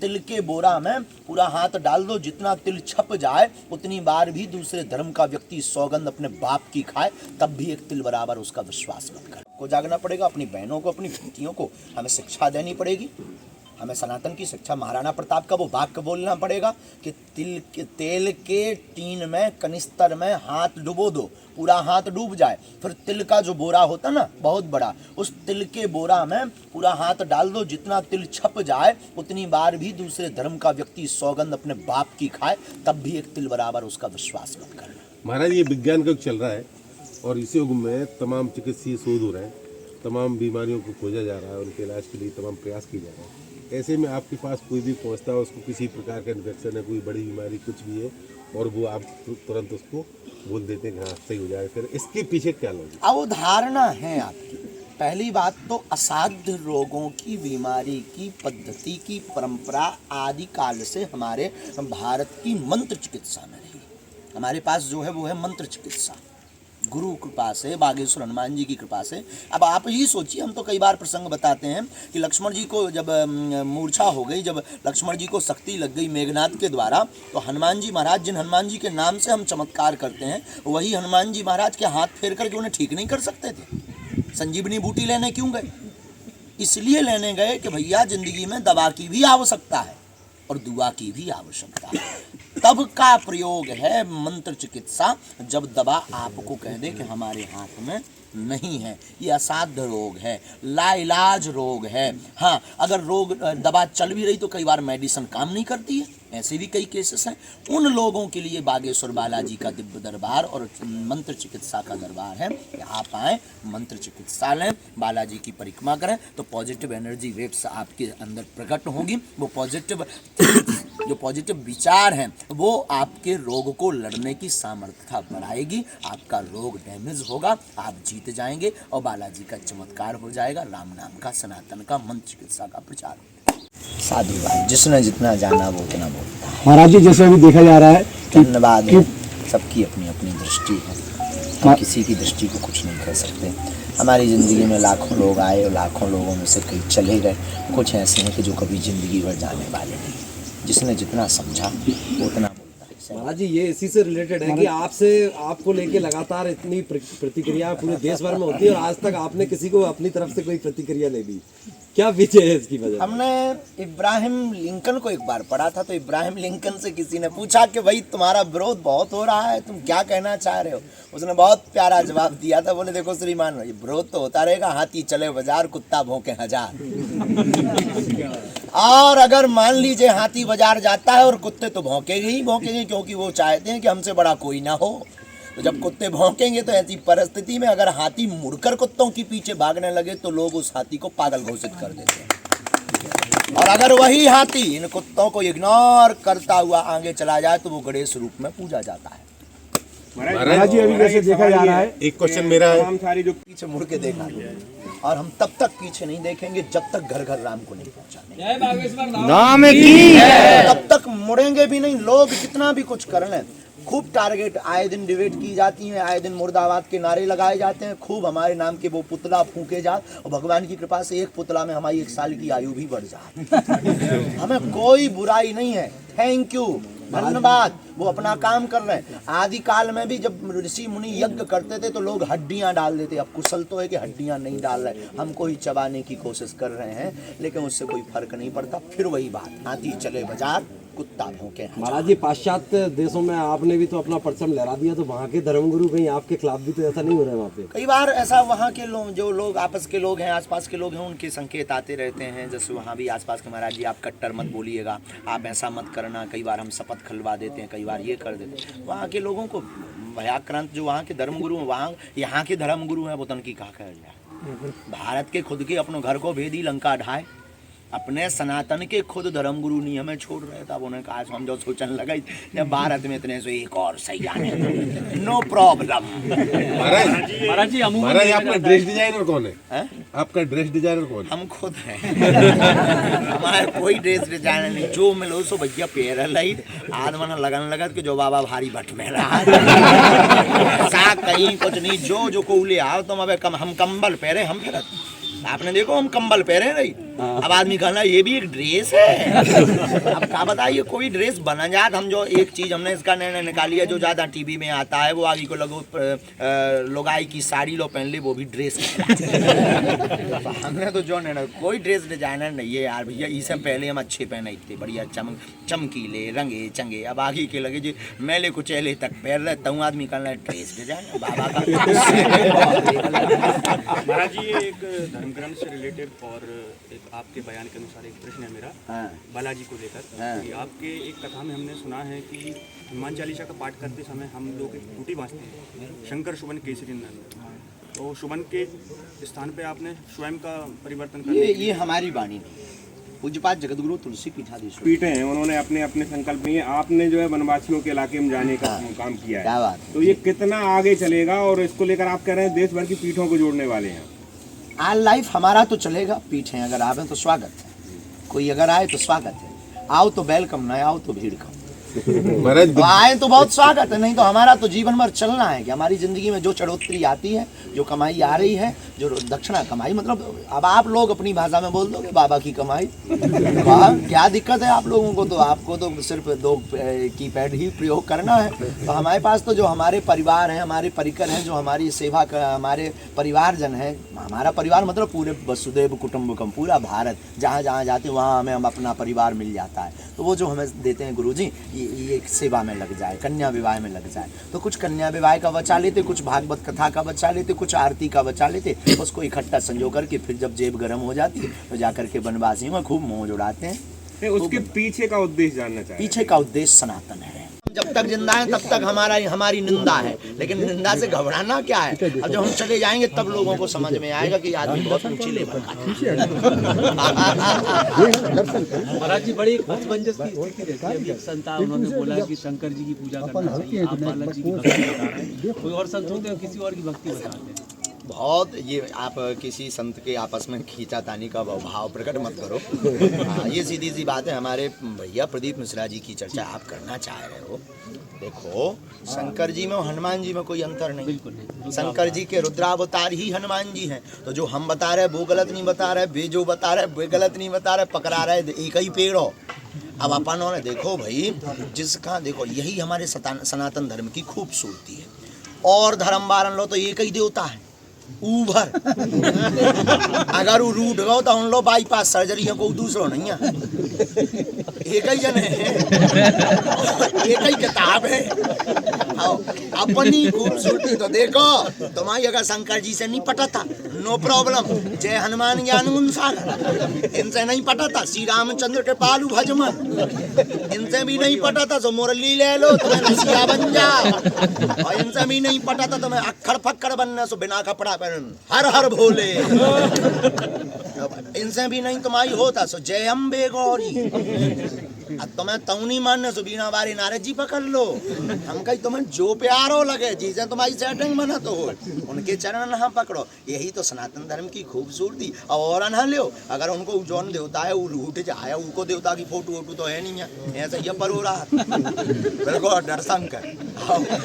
तिल के बोरा में पूरा हाथ डाल दो, जितना तिल छप जाए उतनी बार भी दूसरे धर्म का व्यक्ति सौगंध अपने बाप की खाए, तब भी एक तिल बराबर उसका विश्वास मत कर। को जागना पड़ेगा, अपनी बहनों को, अपनी बेटियों को हमें शिक्षा देनी पड़ेगी। हमें सनातन की शिक्षा, महाराणा प्रताप का वो वाक्य बोलना पड़ेगा कि तेल के टीन में, कनिस्तर में हाथ डुबो दो, पूरा हाथ डूब जाए, फिर तिल का जो बोरा होता ना बहुत बड़ा, उस तिल के बोरा में पूरा हाथ डाल दो, जितना तिल छप जाए उतनी बार भी दूसरे धर्म का व्यक्ति सौगंध अपने बाप की खाए, तब भी एक तिल बराबर उसका विश्वास मत करना। महाराज ये विज्ञान का युग चल रहा है और इसी युग में तमाम चिकित्सीय शोध हो रहे हैं, तमाम बीमारियों को खोजा जा रहा है, उनके इलाज के लिए तमाम प्रयास किए जा रहे हैं। ऐसे में आपके पास कोई भी पहुंचता है, उसको किसी प्रकार का इन्फेक्शन है, कोई बड़ी बीमारी कुछ भी है, और वो आप तुरंत उसको बोल देते हैं कि हाँ सही हो जाएगा, फिर इसके पीछे क्या लॉजिक? अवधारणा है आपकी। पहली बात तो असाध्य रोगों की, बीमारी की पद्धति की परंपरा आदि काल से हमारे भारत की मंत्र चिकित्सा में रही। हमारे पास जो है वो है मंत्र चिकित्सा, गुरु कृपा से, बागेश्वर हनुमान जी की कृपा से। अब आप ही सोचिए, हम तो कई बार प्रसंग बताते हैं कि लक्ष्मण जी को जब मूर्छा हो गई, जब लक्ष्मण जी को शक्ति लग गई मेघनाथ के द्वारा, तो हनुमान जी महाराज, जिन हनुमान जी के नाम से हम चमत्कार करते हैं, वही हनुमान जी महाराज के हाथ फेर करके उन्हें ठीक नहीं कर सकते थे। संजीवनी बूटी लेने क्यों गए? इसलिए लेने गए कि भैया जिंदगी में दवा की भी आवश्यकता है और दुआ की भी आवश्यकता है। तब का प्रयोग है मंत्र चिकित्सा, जब दवा आपको कह दे कि हमारे हाथ में नहीं है, ये असाध्य रोग है, लाइलाज रोग है। हाँ, अगर रोग दवा चल भी रही तो कई बार मेडिसिन काम नहीं करती है, ऐसे भी कई केसेस हैं। उन लोगों के लिए बागेश्वर बालाजी का दिव्य दरबार और मंत्र चिकित्सा का दरबार है। आप आएँ, मंत्र चिकित्सा लें, बालाजी की परिक्रमा करें, तो पॉजिटिव एनर्जी वेव्स आपके अंदर प्रकट होंगी। वो पॉजिटिव जो पॉजिटिव विचार हैं वो आपके रोग को लड़ने की सामर्थ्यता बढ़ाएगी। आपका रोग डैमेज होगा, आप जीत जाएंगे और बालाजी का चमत्कार हो जाएगा। राम नाम का, सनातन का, मंत्र चिकित्सा का प्रचार होगा। साधु भाई, जिसने जितना जाना वो उतना बोलता है। महाराज जी, जैसे अभी देखा जा रहा है, धन्यवाद है, सबकी अपनी अपनी दृष्टि है, हम किसी की दृष्टि को कुछ नहीं कह सकते। हमारी ज़िंदगी में लाखों लोग आए और लाखों लोगों में से कई चले गए, कुछ ऐसे हैं कि जो कभी ज़िंदगी भर जाने वाले नहीं। जिसने जितना समझा वो उतना बोलता है। महाराज जी, ये इसी से रिलेटेड है कि आपको लेके लगातार इतनी प्रतिक्रिया पूरे देश भर में होती है और आज तक आपने किसी को अपनी तरफ से कोई प्रतिक्रिया नहीं दी, क्या वजह है इसकी? वजह हमने इब्राहिम लिंकन को एक बार पढ़ा था, तो इब्राहिम लिंकन से किसी ने पूछा कि भाई तुम्हारा विरोध बहुत हो रहा है, तुम क्या कहना चाह रहे हो? उसने बहुत प्यारा जवाब दिया था, बोले देखो श्रीमान, ये विरोध तो होता रहेगा, हाथी चले बाजार, कुत्ता भौंके हजार। और अगर मान लीजिए हाथी बाजार जाता है और कुत्ते तो भौंकेंगे ही भौंकेंगे, क्योंकि वो चाहते हैं कि हमसे बड़ा कोई ना हो। तो जब कुत्ते भौंकेंगे तो ऐसी परिस्थिति में अगर हाथी मुड़कर कुत्तों के पीछे भागने लगे तो लोग उस हाथी को पागल घोषित कर देते हैं। और अगर वही हाथी इन कुत्तों को इग्नोर करता हुआ आगे चला जाए तो वो गणेश रूप में पूजा जाता है। महाराज जी, अभी जैसे देखा जा रहा है, एक क्वेश्चन मेरा है, सारी जो पीछे मुड़ के देखा, और हम तब तक पीछे नहीं देखेंगे जब तक घर घर राम को नहीं पहुंचाने, नाम की तब तक मुड़ेंगे भी नहीं। लोग कितना भी कुछ कर लें, खूब टारगेट आए दिन डिबेट की जाती है, आए दिन मुर्दाबाद के नारे लगाए जाते हैं, खूब हमारे नाम के वो पुतला फूके जाते, और भगवान की कृपा से एक पुतला में हमारी 1 साल की आयु भी बढ़ जाए। हमें कोई बुराई नहीं है, थैंक यू, धन्यवाद, वो अपना काम कर रहे हैं। आदि काल में भी जब ऋषि मुनि यज्ञ करते थे तो लोग हड्डियां डाल देते। अब कुशल तो है कि हड्डियां नहीं डाल रहे, हमको ही चबाने की कोशिश कर रहे हैं, लेकिन उससे कोई फर्क नहीं पड़ता। फिर वही बात, हाथी चले बाजार, कुत्ता भौंके। महाराज जी, पाश्चात्य देशों में आपने भी तो अपना परचम लहरा दिया, तो वहाँ के धर्मगुरु कहीं आपके खिलाफ भी तो ऐसा नहीं हो रहा है वहाँ पे? कई बार ऐसा वहाँ के लोग, जो लोग आपस के लोग हैं, आसपास के लोग हैं, उनके संकेत आते रहते हैं। जैसे वहाँ भी आसपास के, महाराज जी आप कट्टर मत बोलिएगा, आप ऐसा मत करना। कई बार हम शपथ खिलवा देते हैं, कई बार ये कर देते हैं। वहाँ के लोगों को भयाक्रांत, जो वहाँ के धर्मगुरु हैं, वहाँ यहाँ के धर्मगुरु हैं, वो तन की कहा कह जाए। भारत के खुद के अपनों घर को भेदी लंका ढाए, अपने सनातन के खुद धर्मगुरु नहीं हमें छोड़ रहे थे। अब उन्हें कहा समझो सोचने लगा जब भारत में इतने से एक और सही आने, नो प्रॉब्लम। महाराज जी, आपका ड्रेस डिजाइनर कौन है? आपका ड्रेस डिजाइनर कौन है? हम खुद हैं। हमारे कोई ड्रेस डिजाइनर नहीं, जो मिलो सो भैया पेर लाई आदमन लगन लगत कि जो बाबा भारी भट में रहा ऐसा कहीं कुछ नहीं। जो को ले आओ तुम, अब हम कंबल पहरे, हम फिर आपने देखो हम कंबल पहरे नहीं, अब आदमी कहना ये भी एक ड्रेस है। अब क्या बताइए, कोई ड्रेस बना जात, हम जो एक चीज हमने इसका निर्णय निकाली है जो ज्यादा टीवी में आता है वो आगे को लगो लोगाई की साड़ी लो पहन ले, वो भी ड्रेस। तो हमने तो जो निर्णय, कोई ड्रेस डिजाइनर नहीं है यार भैया, इससे पहले हम अच्छे पहने थे बढ़िया चमकीले रंगे चंगे, अब आगे के लगे जी मैले कुचैले तक पहन रहे तू आदमी करना है ड्रेस डिजाइनर बाबा का। महाराज जी, ये एक धर्म ग्रंथ से रिलेटेड और एक आपके बयान के अनुसार एक प्रश्न है मेरा बालाजी को लेकर। कि आपके एक कथा में हमने सुना है कि हनुमान चालीसा का पाठ करते समय हम लोग एक टूटी बांधते हैं, शंकर शुभन केसरी नंदन। तो शुभन के स्थान पे आपने स्वयं का परिवर्तन कर ये हमारी वाणी नहीं, पूज्यपात जगतगुरु तुलसी पीठाधीश्वर पीठे हैं, उन्होंने अपने अपने संकल्प लिए, आपने जो है वनवासियों के इलाके में जाने का काम किया है। क्या बात है। तो ये कितना आगे चलेगा और इसको लेकर आप कह रहे हैं देश भर की पीठों को जोड़ने वाले हैं? ऑल लाइफ हमारा तो चलेगा, पीठ है, अगर आवे तो स्वागत है, कोई अगर आए तो स्वागत है, आओ तो वेलकम, ना आओ तो भीड़ कम। महाराज तो आए तो बहुत स्वागत है, नहीं तो हमारा तो जीवन भर चलना है कि हमारी जिंदगी में जो चढ़ोतरी आती है, जो कमाई आ रही है, जो दक्षिणा कमाई, मतलब अब आप लोग अपनी भाषा में बोल दोगे बाबा की कमाई, क्या दिक्कत है आप लोगों को, तो आपको तो सिर्फ 2 कीपैड ही प्रयोग करना है। तो हमारे पास तो जो हमारे परिवार हैं, हमारे परिकर हैं, जो हमारी सेवा कर हमारे परिवारजन हैं, हमारा परिवार मतलब पूरे वसुदेव कुटुंबकम, पूरा भारत, जहाँ जहाँ जाते हैं वहाँ हमें हम अपना परिवार मिल जाता है। तो वो जो हमें देते हैं गुरुजी, ये सेवा में लग जाए, कन्या विवाह में लग जाए, तो कुछ कन्या विवाह का बचा लेते, कुछ भागवत कथा का बचा लेते, कुछ आरती का बचा लेते, उसको इकट्ठा संजो करके फिर जब जेब गर्म हो जाती है तो जाकर के वनवासियों में खूब मौज उड़ाते हैं। नहीं, उसके पीछे का उद्देश्य जानना चाहिए। पीछे का उद्देश्य सनातन है, जब तक जिंदा है तब तक हमारी निंदा है, लेकिन निंदा से घबराना क्या है। अब जब हम चले जाएंगे तब लोगों को समझ में आएगा कि आदमी बहुत ऊंची लेवल का है। महाराज जी, बड़ी असमंजस की स्थिति रहती है। अभी एक संत आए, उन्होंने बोला कि शंकर जी की पूजा करना चाहिए, आप बालक जी की भक्ति बता रहे हैं, कोई और संत होते हैं किसी और की भक्ति बताते हैं। बहुत ये आप किसी संत के आपस में खींचातानी का भाव प्रकट मत करो। हाँ, ये सीधी सी बात है। हमारे भैया प्रदीप मिश्रा जी की चर्चा आप करना चाह रहे हो, देखो शंकर जी में और हनुमान जी में कोई अंतर नहीं, बिल्कुल नहीं। शंकर जी के रुद्रावतार ही हनुमान जी हैं। तो जो हम बता रहे वो गलत नहीं बता रहे, वे जो बता रहे वे गलत नहीं बता रहे, पकड़ा रहे एक ही पेड़ हो। अब अपन ने देखो भाई, जिसका देखो यही हमारे सनातन धर्म की खूबसूरती है। और धर्म बारन लो तो एक ही देवता है, ऊभर। अगर वो रूट गो तो उन लो बाईपास सर्जरी को दूसरो नहीं है, एक ही जन है, एक ही किताब है। अपनी खूबसूरती तो देखो, तुम्हारी अगर शंकर जी से नहीं पटा था नो प्रॉब्लम, जय हनुमान ज्ञान गुण सागर, इनसे नहीं पटा था श्री रामचंद्र के पालू भजमन, इनसे भी नहीं पटा था तो मुरली ले लो तुम्हें रसिया बन जाओ, और इनसे भी नहीं पटा था तुम्हें अक्खड़ फक्कड़ बनने सो बिना कपड़ा पहन हर हर भोले, इनसे भी नहीं तुम्हारी होता सो जय अम्बे गौरी। अब तुम्हें तौनी मानने सो बीना बारी नारद जी पकड़ लो। हम कहीं तुम्हें जो प्यारो लगे जिसे तुम्हारी सेटिंग बना तो हो, उनके चरण ना पकड़ो। यही तो सनातन धर्म की खूबसूरती। और ना लो, अगर उनको जौन देवता है वो रूठ जाए, उनको देवता की फोटो वोटो तो है नहीं है, ऐसा ये पर हो रहा। बिल्कुल दर्शन कर।